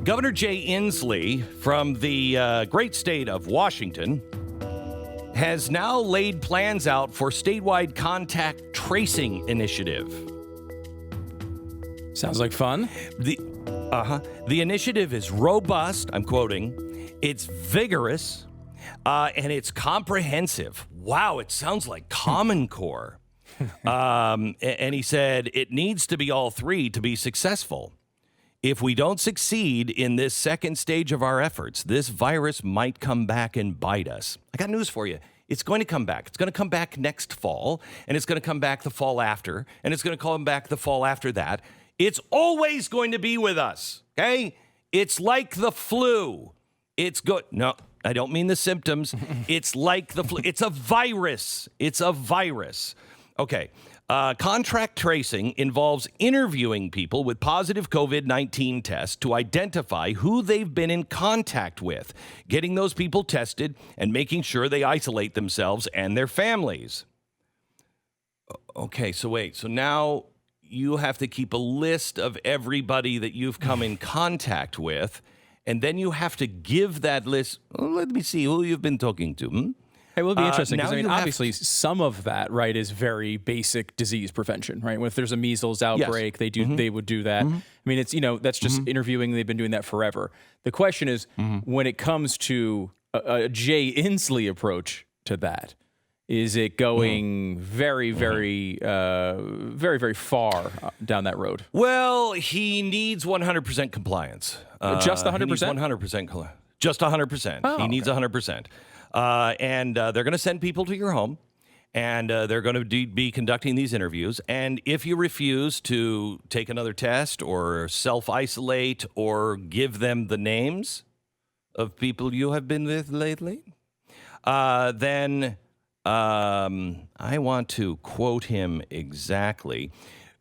Governor Jay Inslee from the great state of Washington has now laid plans out for statewide contact tracing initiative. Sounds like fun. The initiative is robust, I'm quoting, it's vigorous, and it's comprehensive. Wow, it sounds like Common Core. And he said it needs to be all three to be successful. If we don't succeed in this second stage of our efforts, this virus might come back and bite us. I got news for you. It's going to come back. It's going to come back next fall, and it's going to come back the fall after, and it's going to come back the fall after that. It's always going to be with us, okay? It's like the flu. It's good. No, I don't mean the symptoms. It's like the flu. It's a virus. It's a virus. Okay. Contract tracing involves interviewing people with positive COVID-19 tests to identify who they've been in contact with, getting those people tested, and making sure they isolate themselves and their families. Okay, so wait. So now you have to keep a list of everybody that you've come in contact with, and then you have to give that list. Oh, let me see who you've been talking to. It will be interesting because, obviously, some of that, right, is very basic disease prevention, right? If there's a measles outbreak, yes. They would do that. I mean, it's, that's just interviewing. They've been doing that forever. The question is, when it comes to a Jay Inslee approach to that, is it going very, very far down that road? Well, he needs 100% compliance. Just 100%? He needs 100%. Just 100%. Oh, he needs 100%. And they're going to send people to your home, and they're going to be conducting these interviews. And if you refuse to take another test or self-isolate or give them the names of people you have been with lately, then I want to quote him exactly.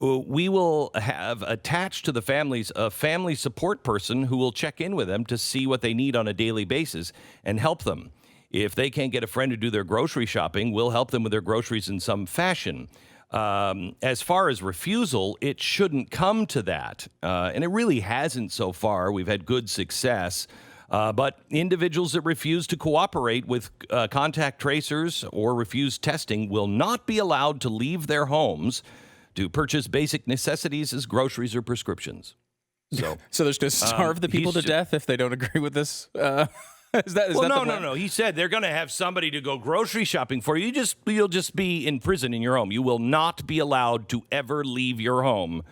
We will have attached to the families a family support person who will check in with them to see what they need on a daily basis and help them. If they can't get a friend to do their grocery shopping, we'll help them with their groceries in some fashion. As far as refusal, it shouldn't come to that. And it really hasn't so far. We've had good success. But individuals that refuse to cooperate with contact tracers or refuse testing will not be allowed to leave their homes to purchase basic necessities as groceries or prescriptions. So they're just going to starve the people to death if they don't agree with this? No. He said they're going to have somebody to go grocery shopping for you. You'll just be in prison in your home. You will not be allowed to ever leave your home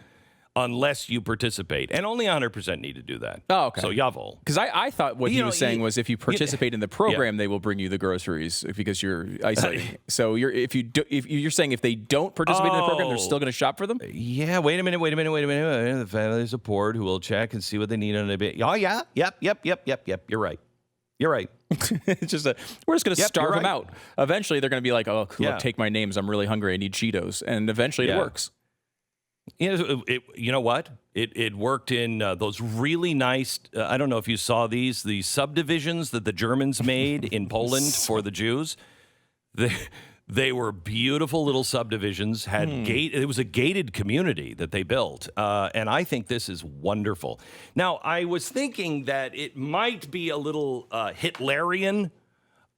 unless you participate. And only 100% need to do that. Oh, okay. So Yavel. Because I thought what he was saying was if you participate in the program, they will bring you the groceries because you're isolating. So if you're saying if they don't participate in the program, they're still going to shop for them? Yeah, wait a minute. The family support who will check and see what they need on a bit. Oh, yeah. Yep. You're right. It's just we're just going to starve them out. Eventually, they're going to be like, "Oh, look, take my names. I'm really hungry. I need Cheetos." And eventually, it works. You know what? It worked in those really nice. I don't know if you saw the subdivisions that the Germans made in Poland for the Jews. They were beautiful little subdivisions. It was a gated community that they built, and I think this is wonderful. Now, I was thinking that it might be a little Hitlerian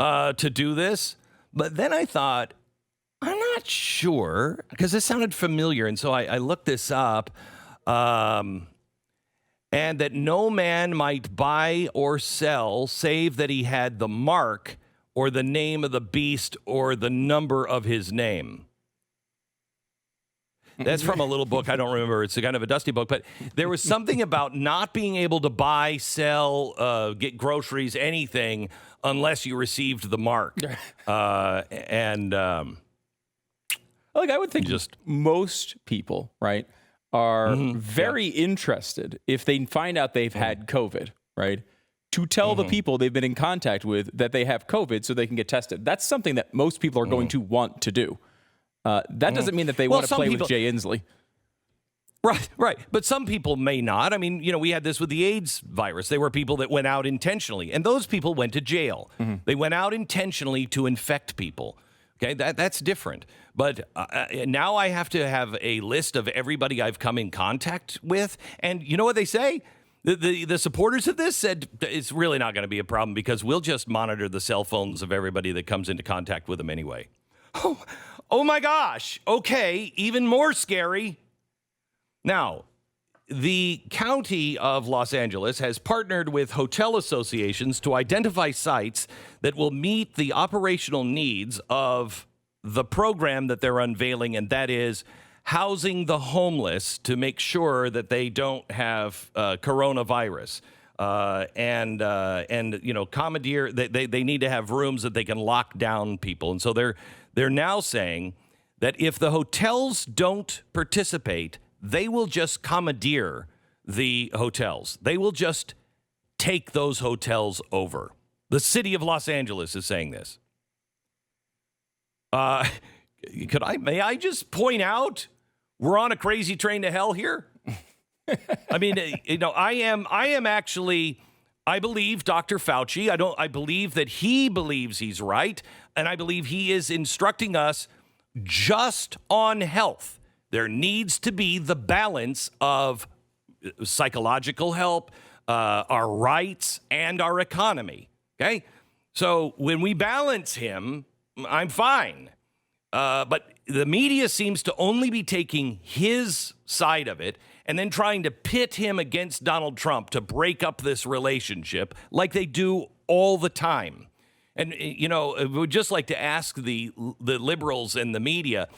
to do this, but then I thought I'm not sure because this sounded familiar, and so I looked this up, and that no man might buy or sell save that he had the mark or the name of the beast, or the number of his name. That's from a little book. I don't remember. It's a kind of a dusty book. But there was something about not being able to buy, sell, get groceries, anything, unless you received the mark. I would think most people, right, are very interested if they find out they've had COVID, right, to tell the people they've been in contact with that they have COVID so they can get tested. That's something that most people are going to want to do. That doesn't mean that they want to play with Jay Inslee. Right. But some people may not. I mean, we had this with the AIDS virus. There were people that went out intentionally, and those people went to jail. They went out intentionally to infect people. Okay, that's different. But now I have to have a list of everybody I've come in contact with. And you know what they say? The supporters of this said it's really not going to be a problem because we'll just monitor the cell phones of everybody that comes into contact with them anyway. Oh my gosh. Okay, even more scary. Now, the county of Los Angeles has partnered with hotel associations to identify sites that will meet the operational needs of the program that they're unveiling, and that is housing the homeless to make sure that they don't have coronavirus. And commandeer, they need to have rooms that they can lock down people. And so they're now saying that if the hotels don't participate, they will just commandeer the hotels. They will just take those hotels over. The city of Los Angeles is saying this. May I just point out, we're on a crazy train to hell here? I mean, I am actually, I believe Dr. Fauci. I believe that he believes he's right. And I believe he is instructing us just on health. There needs to be the balance of psychological help, our rights, and our economy. Okay? So when we balance him, I'm fine. But the media seems to only be taking his side of it and then trying to pit him against Donald Trump to break up this relationship like they do all the time. And, I would just like to ask the liberals and the media,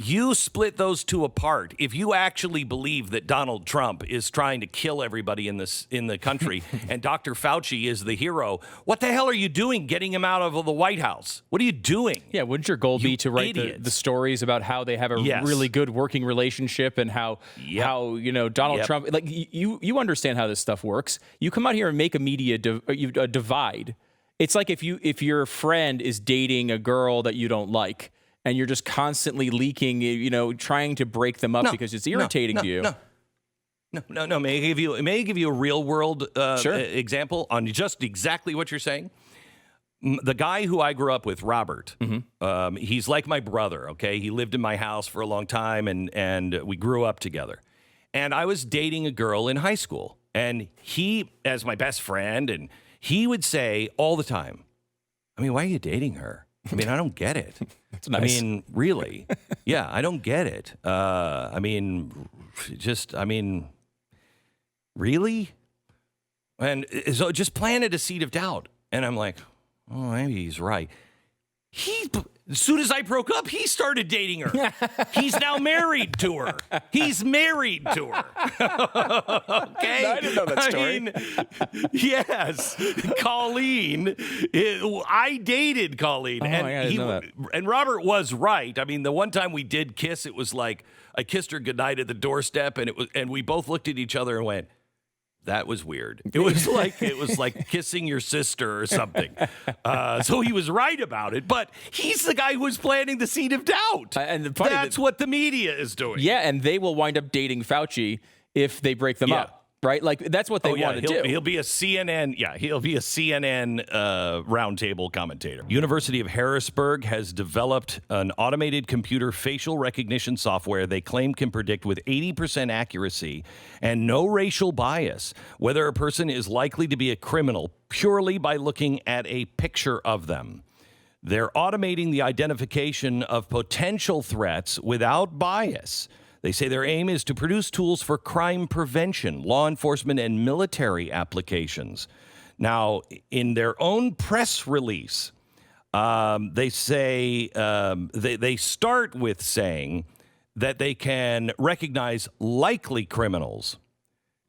you split those two apart. If you actually believe that Donald Trump is trying to kill everybody in the country and Dr. Fauci is the hero, what the hell are you doing getting him out of the White House? What are you doing? Yeah, wouldn't your goal be to write the stories about how they have a really good working relationship and how Donald Trump, like you understand how this stuff works. You come out here and make a media divide. It's like if your friend is dating a girl that you don't like, and you're just constantly leaking, trying to break them up because it's irritating to you. No. May I give you a real world example on just exactly what you're saying? The guy who I grew up with, Robert, he's like my brother. Okay, he lived in my house for a long time, and we grew up together. And I was dating a girl in high school, and he, as my best friend, and he would say all the time, "I mean, why are you dating her? I mean, I don't get it." That's nice. I mean, really? Yeah, I don't get it. Really? And so it just planted a seed of doubt. And I'm like, oh, maybe he's right. As soon as I broke up, he started dating her. He's now married to her. He's married to her. Okay? I didn't know that story. I mean, yes. Colleen. I dated Colleen. And Robert was right. I mean, the one time we did kiss, it was like I kissed her goodnight at the doorstep, and we both looked at each other and went, that was weird. It was like kissing your sister or something. So he was right about it, but he's the guy who was planting the seed of doubt. And that's what the media is doing. Yeah, and they will wind up dating Fauci if they break them up. Right? Like, that's what they want to do. He'll be a CNN, roundtable commentator. University of Harrisburg has developed an automated computer facial recognition software they claim can predict with 80% accuracy and no racial bias whether a person is likely to be a criminal purely by looking at a picture of them. They're automating the identification of potential threats without bias. They say their aim is to produce tools for crime prevention, law enforcement, and military applications. Now, in their own press release, they say they start with saying that they can recognize likely criminals,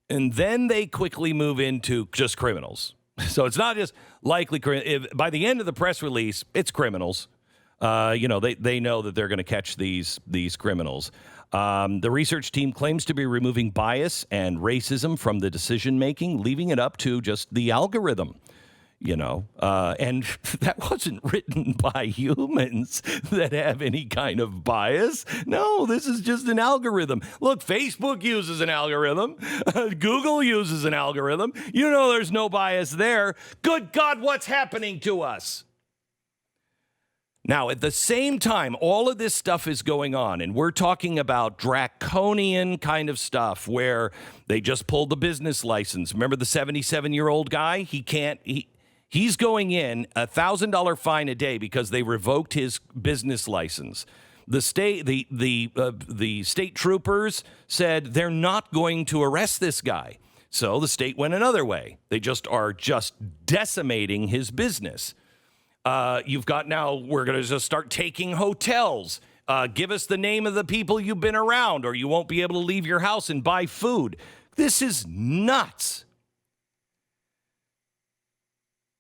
and then they quickly move into just criminals. So it's not just likely criminals. By the end of the press release, it's criminals. They know that they're going to catch these criminals. The research team claims to be removing bias and racism from the decision-making, leaving it up to just the algorithm, and that wasn't written by humans that have any kind of bias. No, this is just an algorithm. Look, Facebook uses an algorithm. Google uses an algorithm. There's no bias there. Good God, what's happening to us? Now, at the same time, all of this stuff is going on, and we're talking about draconian kind of stuff where they just pulled the business license. Remember the 77-year-old guy? He's going in $1,000 fine a day because they revoked his business license. The state troopers said they're not going to arrest this guy. So the state went another way. They are just decimating his business. You've got now, we're going to just start taking hotels. Give us the name of the people you've been around, or you won't be able to leave your house and buy food. This is nuts.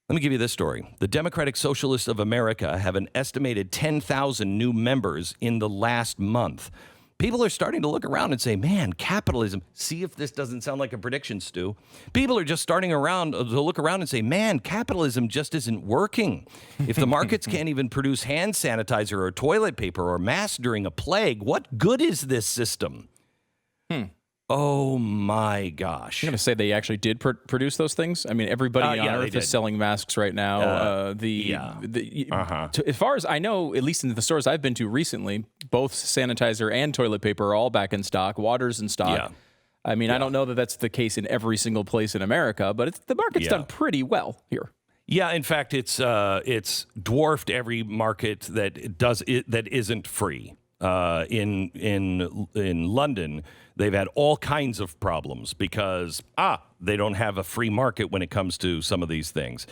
Let me give you this story. The Democratic Socialists of America have an estimated 10,000 new members in the last month. People are starting to look around and say, man, capitalism. See if this doesn't sound like a prediction, Stu. People are just starting around to look around and say, man, capitalism just isn't working. If the markets can't even produce hand sanitizer or toilet paper or masks during a plague, what good is this system? Oh, my gosh. I'm going to say they actually did produce those things. I mean, everybody on Earth is selling masks right now. As far as I know, at least in the stores I've been to recently, both sanitizer and toilet paper are all back in stock. Water's in stock. Yeah. I mean, I don't know that that's the case in every single place in America, but the market's done pretty well here. Yeah, in fact, it's dwarfed every market that isn't free. In London, they've had all kinds of problems because they don't have a free market when it comes to some of these things.